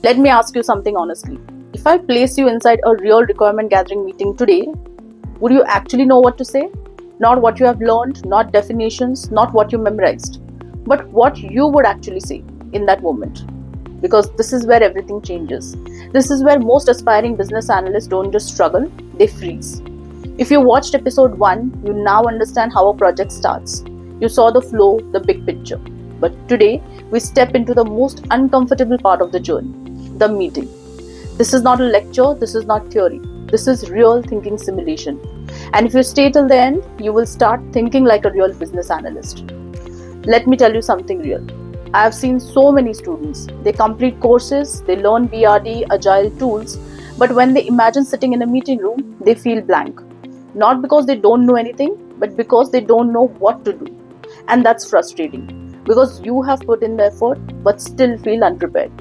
Let me ask you something honestly. If I place you inside a real requirement gathering meeting today, would you actually know what to say? Not what you have learned, not definitions, not what you memorized, but what you would actually say in that moment. Because this is where everything changes. This is where most aspiring business analysts don't just struggle, they freeze. If you watched episode 1, you now understand how a project starts. You saw the flow, the big picture. But today, we step into the most uncomfortable part of the journey, the meeting. This is not a lecture, this is not theory. This is real thinking simulation. And if you stay till the end, you will start thinking like a real business analyst. Let me tell you something real. I have seen so many students. They complete courses, they learn BRD, agile tools, but when they imagine sitting in a meeting room, they feel blank. Not because they don't know anything, but because they don't know what to do. And that's frustrating because you have put in the effort but still feel unprepared.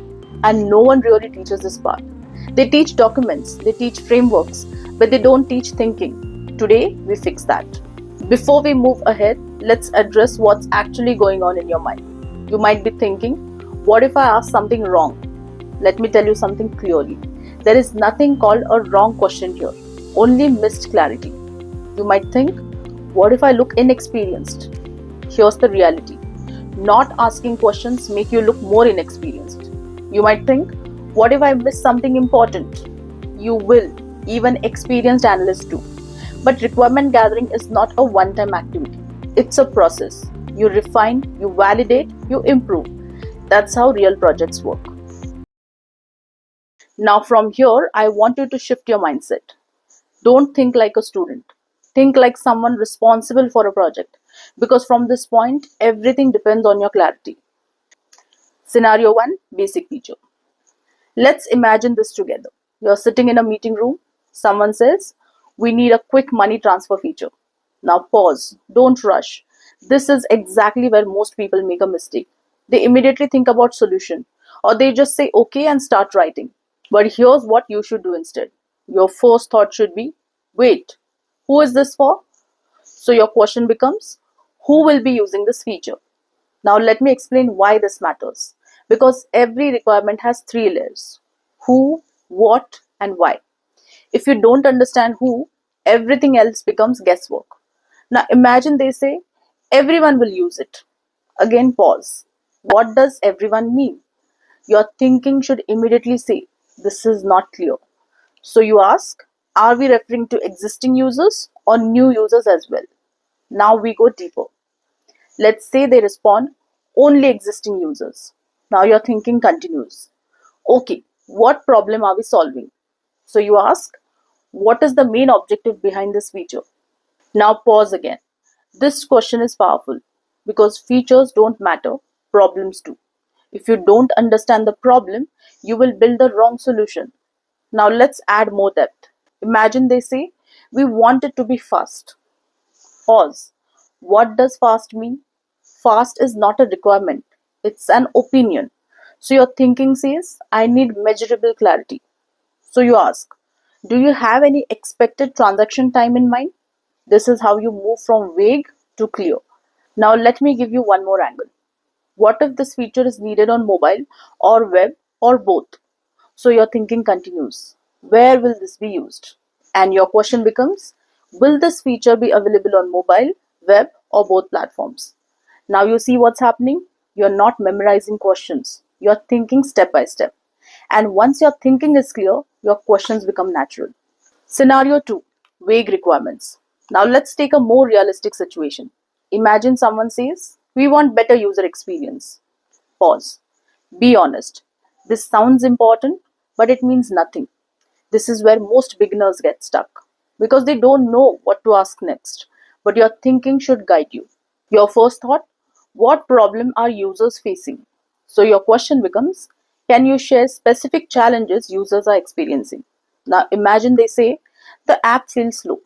And no one really teaches this part. They teach documents, they teach frameworks, but they don't teach thinking. Today, we fix that. Before we move ahead, let's address what's actually going on in your mind. You might be thinking, what if I ask something wrong? Let me tell you something clearly. There is nothing called a wrong question here, only missed clarity. You might think, what if I look inexperienced? Here's the reality. Not asking questions make you look more inexperienced. You might think, what if I miss something important? You will, even experienced analysts do. But requirement gathering is not a one-time activity. It's a process. You refine, you validate, you improve. That's how real projects work. Now from here, I want you to shift your mindset. Don't think like a student. Think like someone responsible for a project. Because from this point, everything depends on your clarity. Scenario 1, basic feature. Let's imagine this together. You're sitting in a meeting room. Someone says, we need a quick money transfer feature. Now pause. Don't rush. This is exactly where most people make a mistake. They immediately think about solution or they just say okay and start writing. But here's what you should do instead. Your first thought should be, wait, who is this for? So your question becomes, who will be using this feature? Now let me explain why this matters. Because every requirement has three layers: who, what, and why. If you don't understand who, everything else becomes guesswork. Now imagine they say, everyone will use it. Again, pause. What does everyone mean? Your thinking should immediately say, this is not clear. So you ask, are we referring to existing users or new users as well? Now we go deeper. Let's say they respond, only existing users. Now your thinking continues. Okay, what problem are we solving? So you ask, what is the main objective behind this feature? Now pause again. This question is powerful because features don't matter, problems do. If you don't understand the problem, you will build the wrong solution. Now let's add more depth. Imagine they say, we want it to be fast. Pause. What does fast mean? Fast is not a requirement, it's an opinion. So your thinking says, I need measurable clarity. So you ask, do you have any expected transaction time in mind? This is how you move from vague to clear. Now let me give you one more angle. What if this feature is needed on mobile or web or both? So your thinking continues. Where will this be used? And your question becomes, will this feature be available on mobile, web, or both platforms? Now you see what's happening? You're not memorizing questions. You're thinking step by step. And once your thinking is clear, your questions become natural. Scenario 2, vague requirements. Now let's take a more realistic situation. Imagine someone says, we want better user experience. Pause. Be honest. This sounds important, but it means nothing. This is where most beginners get stuck because they don't know what to ask next. But your thinking should guide you. Your first thought, what problem are users facing? So your question becomes, can you share specific challenges users are experiencing? Now imagine they say, the app feels slow.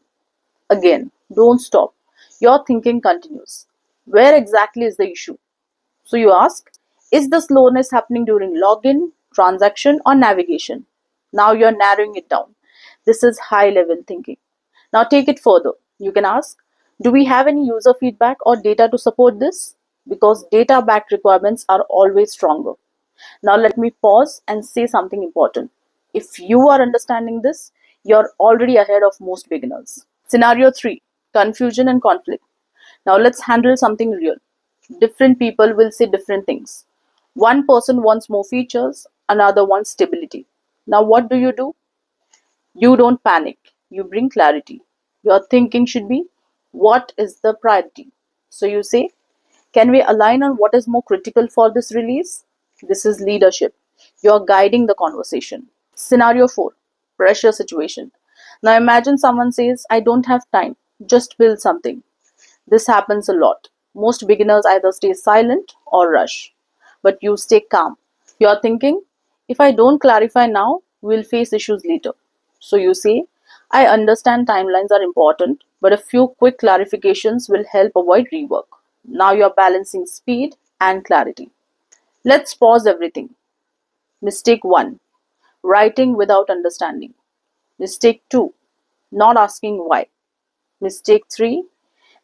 Again, don't stop. Your thinking continues. Where exactly is the issue? So you ask, is the slowness happening during login, transaction, or navigation? Now you're narrowing it down. This is high level thinking. Now take it further. You can ask, do we have any user feedback or data to support this? Because data backed requirements are always stronger. Now let me pause and say something important. If you are understanding this, you're already ahead of most beginners. Scenario 3, confusion and conflict. Now let's handle something real. Different people will say different things. One person wants more features, another wants stability. Now what do? You don't panic, you bring clarity. Your thinking should be, what is the priority? So you say, can we align on what is more critical for this release? This is leadership. You're guiding the conversation. Scenario 4, pressure situation. Now imagine someone says, I don't have time, just build something. This happens a lot. Most beginners either stay silent or rush. But you stay calm. You're thinking, if I don't clarify now, we'll face issues later. So you say, I understand timelines are important, but a few quick clarifications will help avoid rework. Now you're balancing speed and clarity. Let's pause everything. Mistake 1, writing without understanding. Mistake 2, not asking why. Mistake 3,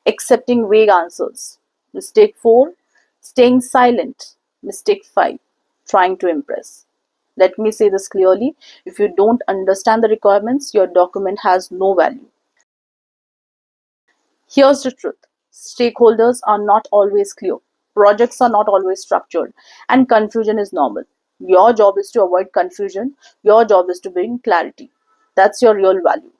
accepting vague answers. Mistake 4, staying silent. Mistake 5, trying to impress. Let me say this clearly. If you don't understand the requirements, your document has no value. Here's the truth. Stakeholders are not always clear. Projects are not always structured. And confusion is normal. Your job is to avoid confusion. Your job is to bring clarity. That's your real value.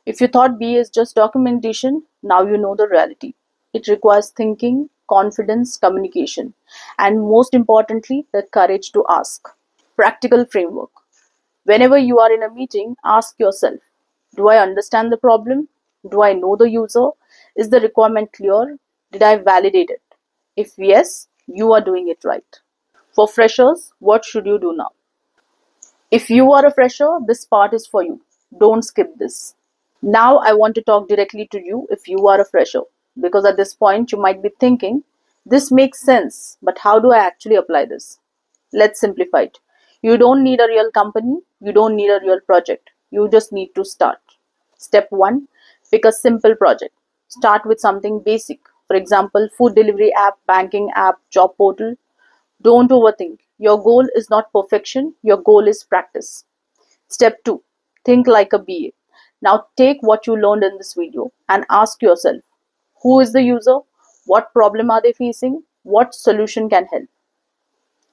If you thought BA is just documentation, now you know the reality. It requires thinking, confidence, communication, and most importantly, the courage to ask. Practical framework. Whenever you are in a meeting, ask yourself, do I understand the problem? Do I know the user? Is the requirement clear? Did I validate it? If yes, you are doing it right. For freshers, what should you do now? If you are a fresher, this part is for you. Don't skip this. Now I want to talk directly to you if you are a fresher, because at this point you might be thinking, this makes sense, but how do I actually apply this? Let's simplify it. You don't need a real company, you don't need a real project, you just need to start. Step 1, pick a simple project. Start with something basic. For example, food delivery app, banking app, job portal. Don't overthink. Your goal is not perfection, your goal is practice. Step 2, think like a BA. Now take what you learned in this video and ask yourself, who is the user? What problem are they facing? What solution can help?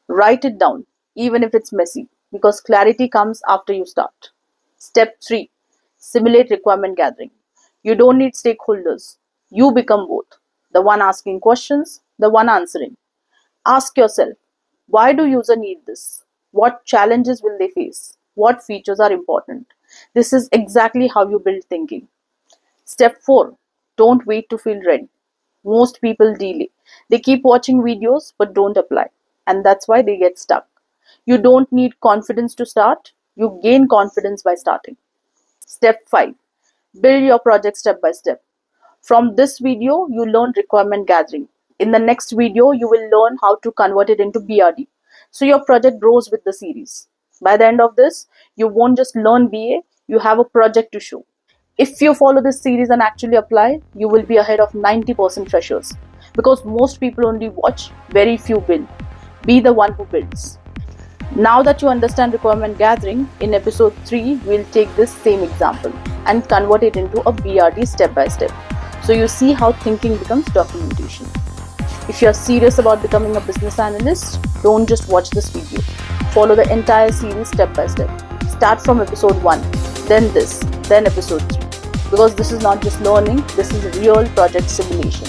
Write it down, even if it's messy, because clarity comes after you start. Step 3, simulate requirement gathering. You don't need stakeholders. You become both. The one asking questions, the one answering. Ask yourself, why do users need this? What challenges will they face? What features are important? This is exactly how you build thinking. Step 4, don't wait to feel ready. Most people delay. They keep watching videos but don't apply. And that's why they get stuck. You don't need confidence to start. You gain confidence by starting. Step 5, build your project step by step. From this video, you learn requirement gathering. In the next video, you will learn how to convert it into BRD. So your project grows with the series. By the end of this, you won't just learn BA, you have a project to show. If you follow this series and actually apply, you will be ahead of 90% freshers. Because most people only watch, very few build. Be the one who builds. Now that you understand requirement gathering, in episode 3, we'll take this same example and convert it into a BRD step by step. So you see how thinking becomes documentation. If you're serious about becoming a business analyst, don't just watch this video. Follow the entire series step by step. Start from episode 1, then this, then episode 3. Because this is not just learning, this is real project simulation.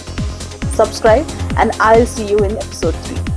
Subscribe and I'll see you in episode 3.